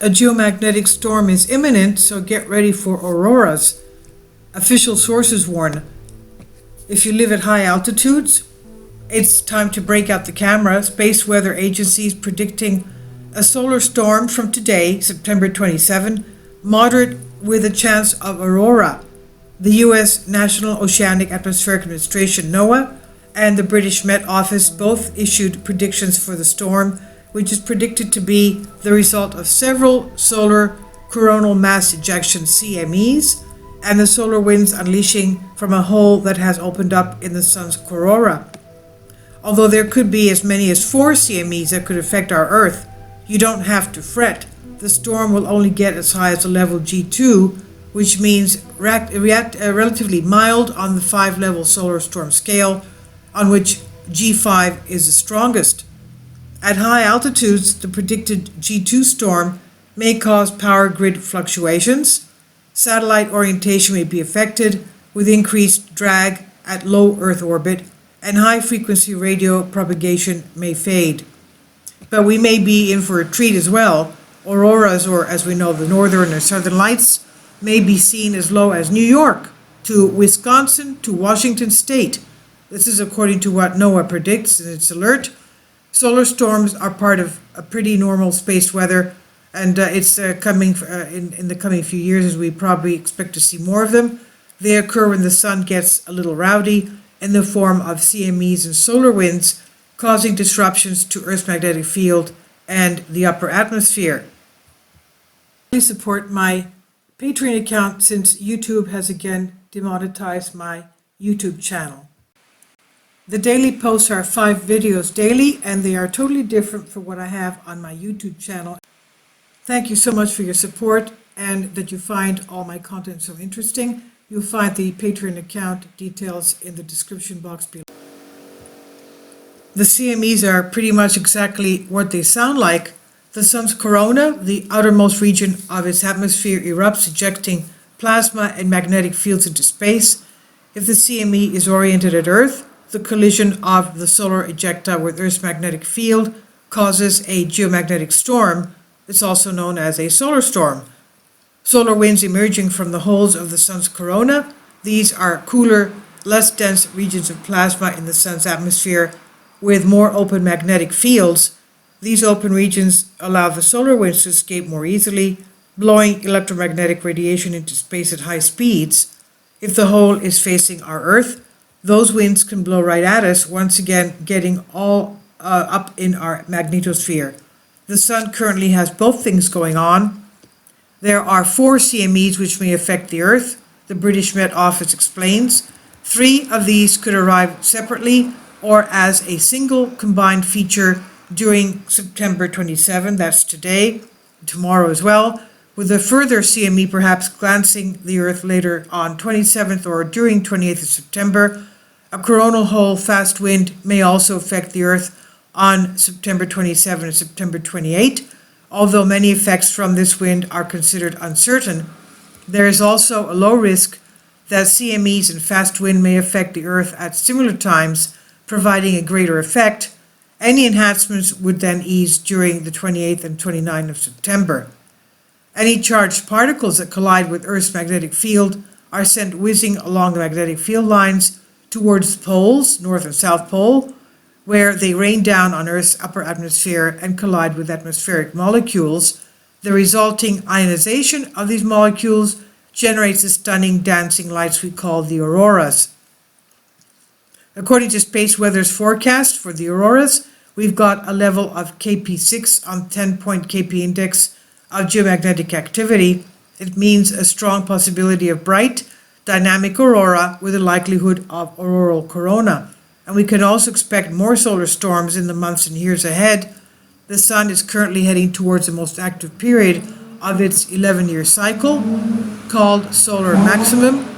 A geomagnetic storm is imminent, so get ready for auroras. Official sources warn. If you live at high altitudes, it's time to break out the camera. Space weather agencies predicting a solar storm from today, September 27, moderate with a chance of aurora. The U.S. National Oceanic Atmospheric Administration, NOAA, and the British Met Office both issued predictions for the storm, which is predicted to be the result of several solar coronal mass ejections, CMEs, and the solar winds unleashing from a hole that has opened up in the sun's corona. Although there could be as many as 4 CMEs that could affect our Earth, you don't have to fret. The storm will only get as high as a level G2, which means relatively mild on the 5-level solar storm scale, on which G5 is the strongest. At high altitudes, the predicted G2 storm may cause power grid fluctuations. Satellite orientation may be affected with increased drag at low Earth orbit, and high-frequency radio propagation may fade. But we may be in for a treat as well. Auroras, or as we know, the northern and southern lights, may be seen as low as New York to Wisconsin to Washington State. This is according to what NOAA predicts in its alert. Solar storms are part of a pretty normal space weather, and it's coming in the coming few years, as we probably expect to see more of them. They occur when the sun gets a little rowdy in the form of CMEs and solar winds, causing disruptions to Earth's magnetic field and the upper atmosphere. Please support my Patreon account since YouTube has again demonetized my YouTube channel. The daily posts are 5 videos daily, and they are totally different from what I have on my YouTube channel. Thank you so much for your support and that you find all my content so interesting. You'll find the Patreon account details in the description box below. The CMEs are pretty much exactly what they sound like. The sun's corona, the outermost region of its atmosphere, erupts, ejecting plasma and magnetic fields into space. If the CME is oriented at Earth, the collision of the solar ejecta with Earth's magnetic field causes a geomagnetic storm. It's also known as a solar storm. Solar winds emerging from the holes of the sun's corona. These are cooler, less dense regions of plasma in the sun's atmosphere with more open magnetic fields. These open regions allow the solar winds to escape more easily, blowing electromagnetic radiation into space at high speeds. If the hole is facing our Earth, those winds can blow right at us, once again getting all up in our magnetosphere. The sun currently has both things going on. There are 4 CMEs which may affect the Earth, the British Met Office explains. 3 of these could arrive separately or as a single combined feature during September 27, that's today, tomorrow as well, with a further CME perhaps glancing the Earth later on 27th or during 28th of September. A coronal hole fast wind may also affect the Earth on September 27 and September 28. Although many effects from this wind are considered uncertain, there is also a low risk that CMEs and fast wind may affect the Earth at similar times, providing a greater effect. Any enhancements would then ease during the 28th and 29th of September. Any charged particles that collide with Earth's magnetic field are sent whizzing along the magnetic field lines towards the poles, North and South Pole, where they rain down on Earth's upper atmosphere and collide with atmospheric molecules. The resulting ionization of these molecules generates the stunning dancing lights we call the auroras. According to Space Weather's forecast for the auroras, we've got a level of KP6 on 10-point KP index of geomagnetic activity. It means a strong possibility of bright, dynamic aurora with a likelihood of auroral corona. And we can also expect more solar storms in the months and years ahead. The sun is currently heading towards the most active period of its 11-year cycle, called solar maximum.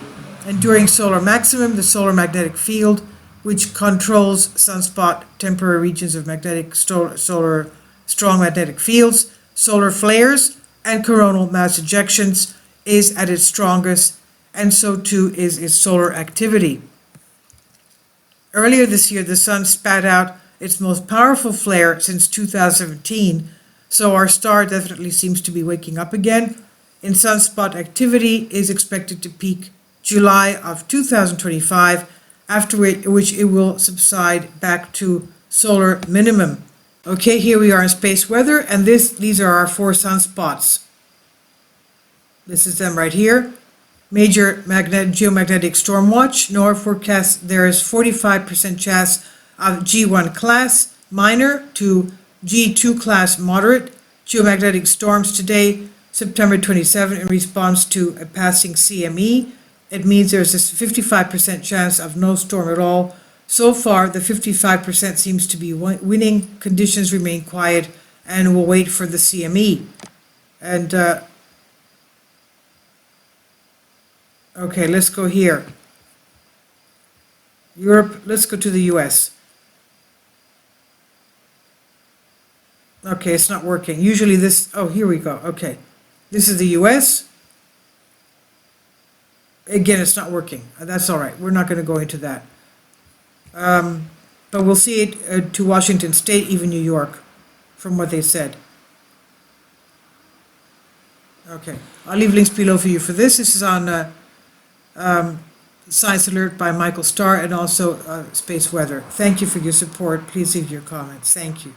And during solar maximum, the solar magnetic field, which controls sunspot temporary regions of solar strong magnetic fields, solar flares, and coronal mass ejections, is at its strongest, and so too is its solar activity. Earlier this year, the sun spat out its most powerful flare since 2017, So our star definitely seems to be waking up again. And sunspot activity is expected to peak July of 2025, after which it will subside back to solar minimum. Okay, here we are in space weather, and these are our 4 sunspots. This is them right here. Major geomagnetic storm watch. NOAA forecasts there is 45% chance of G1 class minor to G2 class moderate geomagnetic storms today, September 27, in response to a passing CME. It means there's a 55% chance of no storm at all. So far, the 55% seems to be winning. Conditions remain quiet, and we'll wait for the CME. And okay, let's go here. Europe, let's go to the US. Okay, it's not working. Usually this, oh, here we go. Okay. This is the US. Again, it's not working. That's all right. We're not going to go into that. But we'll see it to Washington State, even New York, from what they said. Okay. I'll leave links below for you for this. This is on Science Alert by Michael Starr, and also Space Weather. Thank you for your support. Please leave your comments. Thank you.